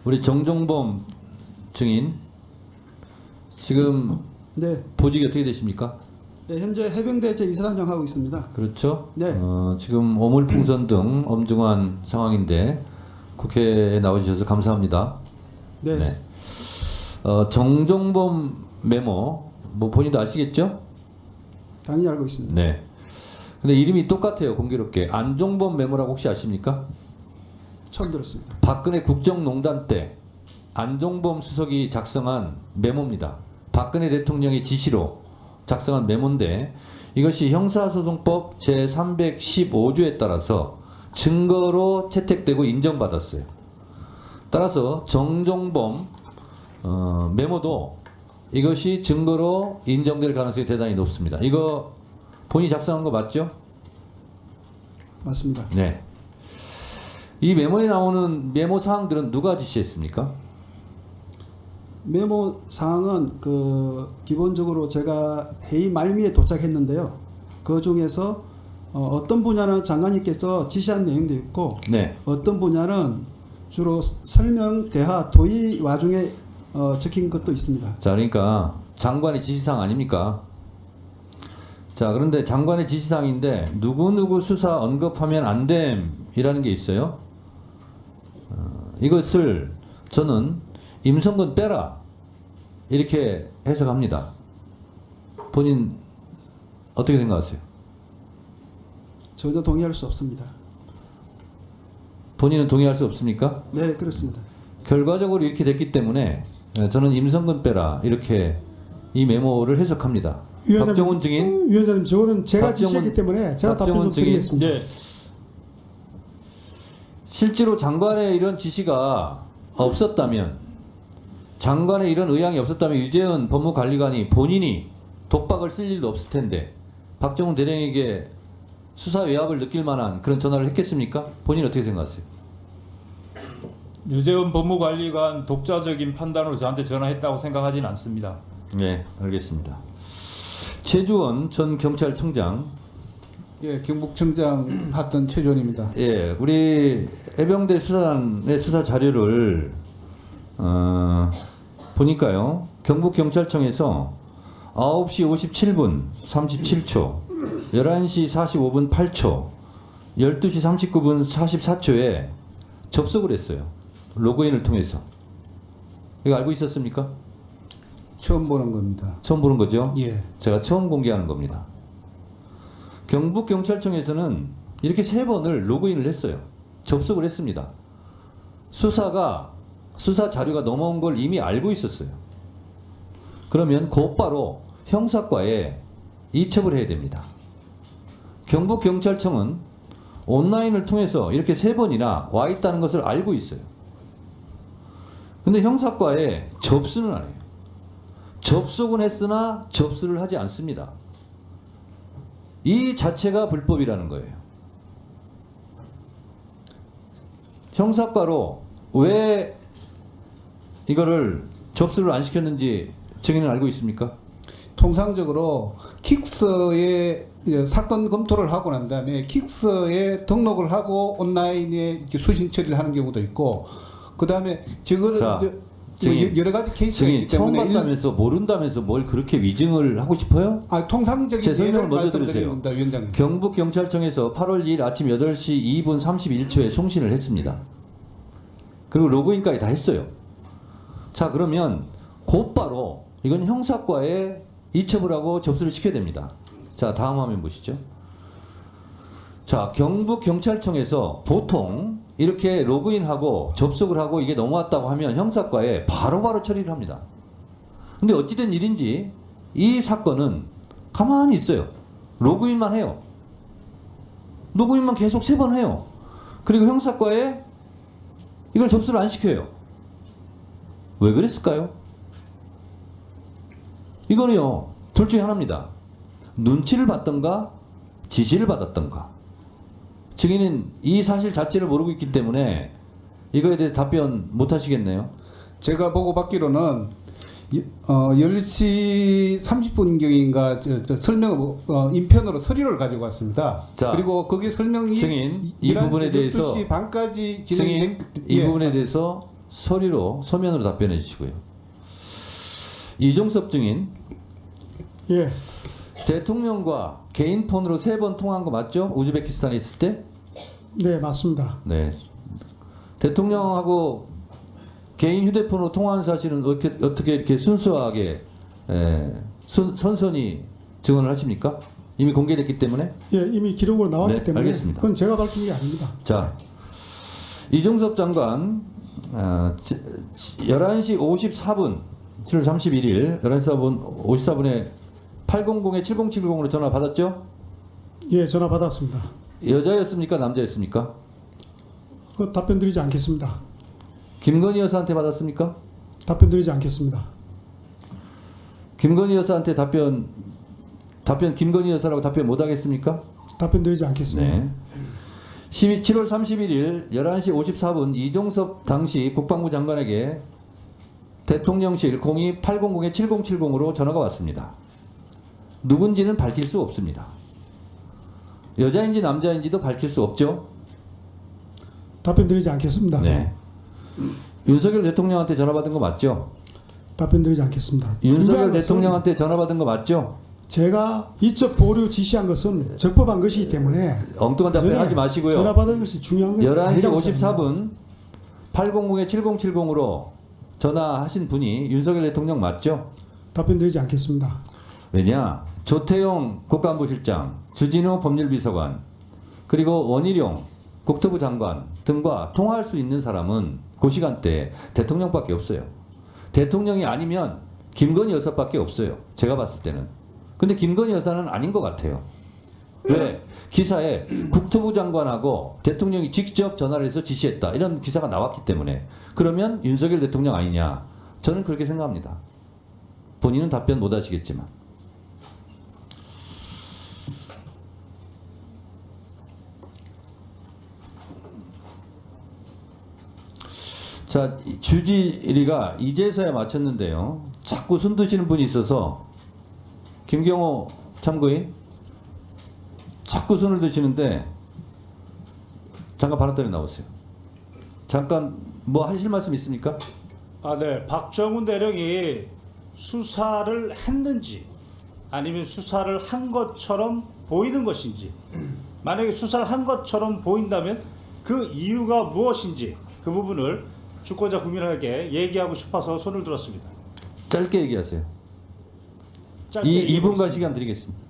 우리 정종범 증인 지금 네, 보직이 어떻게 되십니까? 네, 현재 해병대 제2사단장 하고 있습니다. 그렇죠? 네. 지금 오물풍선 등 엄중한 상황인데 국회에 나와주셔서 감사합니다. 네, 네. 정종범 메모 뭐 본인도 아시겠죠? 당연히 알고 있습니다. 네. 근데 이름이 똑같아요. 공교롭게 안종범 메모라고 혹시 아십니까? 처음 들었습니다. 박근혜 국정농단 때 안종범 수석이 작성한 메모입니다. 박근혜 대통령의 지시로 작성한 메모인데 이것이 형사소송법 제315조에 따라서 증거로 채택되고 인정받았어요. 따라서 정종범 메모도 이것이 증거로 인정될 가능성이 대단히 높습니다. 이거 본인이 작성한 거 맞죠? 맞습니다. 네. 이 메모에 나오는 메모 사항들은 누가 지시했습니까? 메모 사항은 기본적으로 제가 회의 말미에 도착했는데요. 그 중에서 어떤 분야는 장관님께서 지시한 내용도 있고 네. 어떤 분야는 주로 설명, 대화, 도의 와중에 적힌 것도 있습니다. 자, 그러니까 장관의 지시사항 아닙니까? 자, 그런데 장관의 지시사항인데 누구누구 수사 언급하면 안 됨이라는 게 있어요. 이것을 저는 임성근 빼라 이렇게 해석합니다. 본인 어떻게 생각하세요? 전혀 동의할 수 없습니다. 본인은 동의할 수 없습니까? 네, 그렇습니다. 결과적으로 이렇게 됐기 때문에 저는 임성근 빼라 이렇게 이 메모를 해석합니다. 박정훈 증인. 위원장님, 저거는 제가 박정훈- 지시했기 때문에 제가 답변 박정훈 좀 증인. 드리겠습니다. 네, 실제로 장관의 이런 지시가 없었다면, 장관의 이런 의향이 없었다면 유재현 법무관리관이 본인이 독박을 쓸 일도 없을 텐데 박정훈 대령에게 수사 외압을 느낄 만한 그런 전화를 했겠습니까? 본인 어떻게 생각하세요? 유재원 법무관리관 독자적인 판단으로 저한테 전화했다고 생각하진 않습니다. 네, 알겠습니다. 최주원 전 경찰청장. 예, 경북청장 하던 최조원입니다. 예, 우리 해병대 수사단의 수사 자료를 보니까요. 경북경찰청에서 9시 57분 37초, 11시 45분 8초, 12시 39분 44초에 접속을 했어요. 로그인을 통해서. 이거 알고 있었습니까? 처음 보는 겁니다. 처음 보는 거죠? 예. 제가 처음 공개하는 겁니다. 경북경찰청에서는 이렇게 3번을 로그인을 했어요. 접속을 했습니다. 수사 자료가 넘어온 걸 이미 알고 있었어요. 그러면 곧바로 형사과에 이첩을 해야 됩니다. 경북경찰청은 온라인을 통해서 이렇게 3번이나 와 있다는 것을 알고 있어요. 근데 형사과에 접수는 안 해요. 접속은 했으나 접수를 하지 않습니다. 이 자체가 불법이라는 거예요. 형사과로 왜 이거를 접수를 안 시켰는지 증인은 알고 있습니까? 통상적으로 킥스에 사건 검토를 하고 난 다음에 킥스에 등록을 하고 온라인에 이렇게 수신 처리를 하는 경우도 있고, 그 다음에 저거를 자, 뭐 증인, 여러 가지 케이스가 증인 있기 처음 때문에 봤다면서 모른다면서 뭘 그렇게 위증을 하고 싶어요? 통상적인 제 설명을 예를 먼저 말씀드리는 들으세요. 겁니다, 위원장님. 경북경찰청에서 8월 2일 아침 8시 2분 31초에 송신을 했습니다. 그리고 로그인까지 다 했어요. 자, 그러면 곧바로 이건 형사과에 이첩을 하고 접수를 시켜야 됩니다. 자, 다음 화면 보시죠. 자, 경북경찰청에서 보통 이렇게 로그인하고 접속을 하고 이게 넘어왔다고 하면 형사과에 바로바로 처리를 합니다. 근데 어찌된 일인지 이 사건은 가만히 있어요. 로그인만 해요. 로그인만 계속 3번 해요. 그리고 형사과에 이걸 접수를 안 시켜요. 왜 그랬을까요? 이거는요, 둘 중에 하나입니다. 눈치를 봤던가 지시를 받았던가. 증인은 이 사실 자체를 모르고 있기 때문에 이거에 대해 답변 못 하시겠네요. 제가 보고 받기로는 10시 30분경인가 인편으로 서류를 가지고 왔습니다. 자, 그리고 거기 설명이 증인 이 부분에 대해서 12시 반까지 증인 진행이 이 부분에 대해서 소리로 서면으로 답변해 주시고요. 이종섭 증인, 예, 대통령과 개인 폰으로 3번 통화한 거 맞죠? 우즈베키스탄에 있을 때? 네, 맞습니다. 네. 대통령하고 개인 휴대폰으로 통화한 사실은 어떻게 이렇게 순수하게 선선히 증언을 하십니까? 이미 공개됐기 때문에? 예, 이미 기록으로 나왔기 네, 때문에 알겠습니다. 그건 제가 밝힌 게 아닙니다. 자, 이종섭 장관 11시 54분 7월 31일 11시 54분에 800-7070으로 전화 받았죠? 예, 전화 받았습니다. 여자였습니까? 남자였습니까? 그 답변 드리지 않겠습니다. 김건희 여사한테 받았습니까? 답변 드리지 않겠습니다. 김건희 여사한테 답변 김건희 여사라고 답변 못 하겠습니까? 답변 드리지 않겠습니다. 네. 7월 31일 11시 54분 이종섭 당시 국방부 장관에게 대통령실 02-800-7070으로 전화가 왔습니다. 누군지는 밝힐 수 없습니다. 여자인지 남자인지도 밝힐 수 없죠? 답변 드리지 않겠습니다. 네. 윤석열 대통령한테 전화 받은 거 맞죠? 답변 드리지 않겠습니다. 윤석열 중요한 것은 대통령한테 전화 받은 거 맞죠? 제가 이첩 보류 지시한 것은 적법한 것이기 때문에 엉뚱한 답변하지 마시고요. 전화 받은 것이 중요한 건 11시 아니라고 생각합니다. 54분 800-7070으로 전화하신 분이 윤석열 대통령 맞죠? 답변 드리지 않겠습니다. 왜냐? 조태용 국가안보실장, 주진우 법률비서관, 그리고 원희룡 국토부 장관 등과 통화할 수 있는 사람은 그 시간대에 대통령밖에 없어요. 대통령이 아니면 김건희 여사밖에 없어요. 제가 봤을 때는. 근데 김건희 여사는 아닌 것 같아요. 왜? 기사에 국토부 장관하고 대통령이 직접 전화를 해서 지시했다. 이런 기사가 나왔기 때문에. 그러면 윤석열 대통령 아니냐? 저는 그렇게 생각합니다. 본인은 답변 못 하시겠지만. 자, 주지리가 이제서야 마쳤는데요. 자꾸 손 드시는 분이 있어서 김경호 참고인 자꾸 손을 드시는데 잠깐 발언대로 나오세요. 잠깐 뭐 하실 말씀 있습니까? 네. 박정훈 대령이 수사를 했는지 아니면 수사를 한 것처럼 보이는 것인지, 만약에 수사를 한 것처럼 보인다면 그 이유가 무엇인지 그 부분을 주권자 국민에게 얘기하고 싶어서 손을 들었습니다. 짧게 얘기하세요. 짧게 2분간 얘기하겠습니다. 시간 드리겠습니다.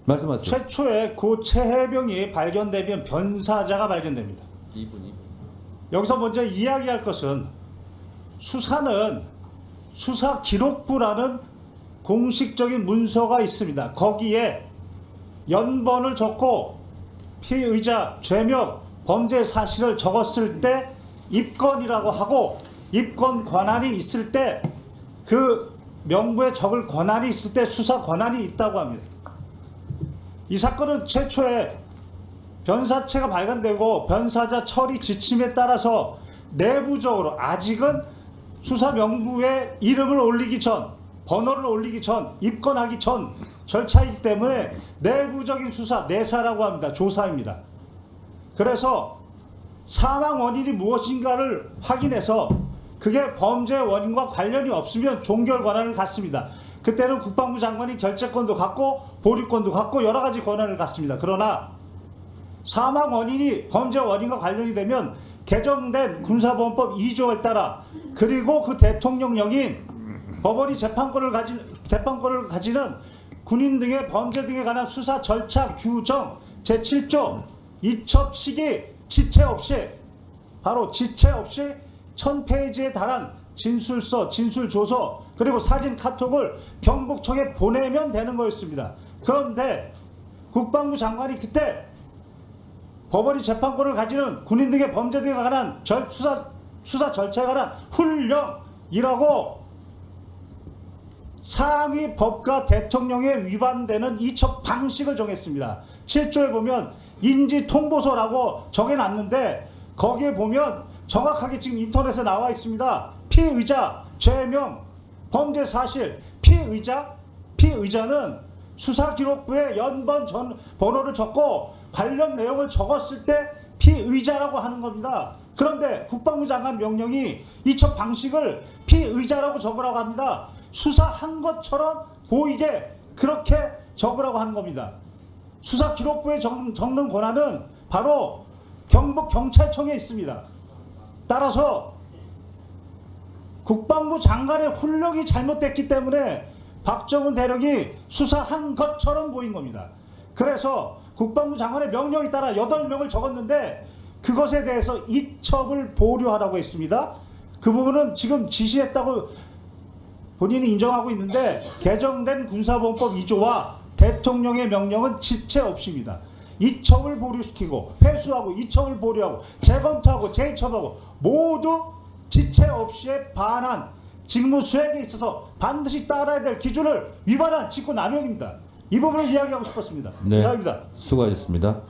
말씀하세요. 최초에 고 최혜병이 발견되면 변사자가 발견됩니다. 2분. 여기서 먼저 이야기할 것은 수사는 수사기록부라는 공식적인 문서가 있습니다. 거기에 연번을 적고 피의자, 죄명, 범죄 사실을 적었을 때 입건이라고 하고, 입건 권한이 있을 때, 그 명부에 적을 권한이 있을 때 수사 권한이 있다고 합니다. 이 사건은 최초에 변사체가 발견되고 변사자 처리 지침에 따라서 내부적으로 아직은 수사 명부에 이름을 올리기 전, 번호를 올리기 전, 입건하기 전 절차이기 때문에 내부적인 수사, 내사라고 합니다. 조사입니다. 그래서 사망 원인이 무엇인가를 확인해서 그게 범죄 원인과 관련이 없으면 종결 권한을 갖습니다. 그때는 국방부 장관이 결재권도 갖고 보류권도 갖고 여러 가지 권한을 갖습니다. 그러나 사망 원인이 범죄 원인과 관련이 되면 개정된 군사보안법 2조에 따라, 그리고 그 대통령령인 법원이 재판권을 가지는 군인 등의 범죄 등에 관한 수사 절차 규정 제7조 이첩 시기 지체 없이, 바로 지체 없이 1000페이지에 달한 진술서, 진술조서, 그리고 사진 카톡을 경북청에 보내면 되는 거였습니다. 그런데 국방부 장관이 그때 법원이 재판권을 가지는 군인 등의 범죄 등에 관한 수사 절차에 관한 훈령이라고 상위 법과 대통령에 위반되는 이첩 방식을 정했습니다. 7조에 보면 인지통보서라고 정해놨는데 거기에 보면 정확하게 지금 인터넷에 나와 있습니다. 피의자, 죄명, 범죄 사실, 피의자는 수사기록부에 연번 번호를 적고 관련 내용을 적었을 때 피의자라고 하는 겁니다. 그런데 국방부 장관 명령이 이첩 방식을 피의자라고 적으라고 합니다. 수사한 것처럼 보이게 그렇게 적으라고 하는 겁니다. 수사 기록부에 적는 권한은 바로 경북 경찰청에 있습니다. 따라서 국방부 장관의 훈령이 잘못됐기 때문에 박정훈 대령이 수사한 것처럼 보인 겁니다. 그래서 국방부 장관의 명령에 따라 8명을 적었는데 그것에 대해서 이첩을 보류하라고 했습니다. 그 부분은 지금 지시했다고 본인이 인정하고 있는데 개정된 군사보험법 2조와 대통령의 명령은 지체 없이입니다. 이첩을 보류시키고 회수하고 이첩을 보류하고 재검토하고 재이첩하고 모두 지체 없이에 반한 직무 수행에 있어서 반드시 따라야 될 기준을 위반한 직권남용입니다. 이 부분을 이야기하고 싶었습니다. 네. 이상입니다. 수고하셨습니다.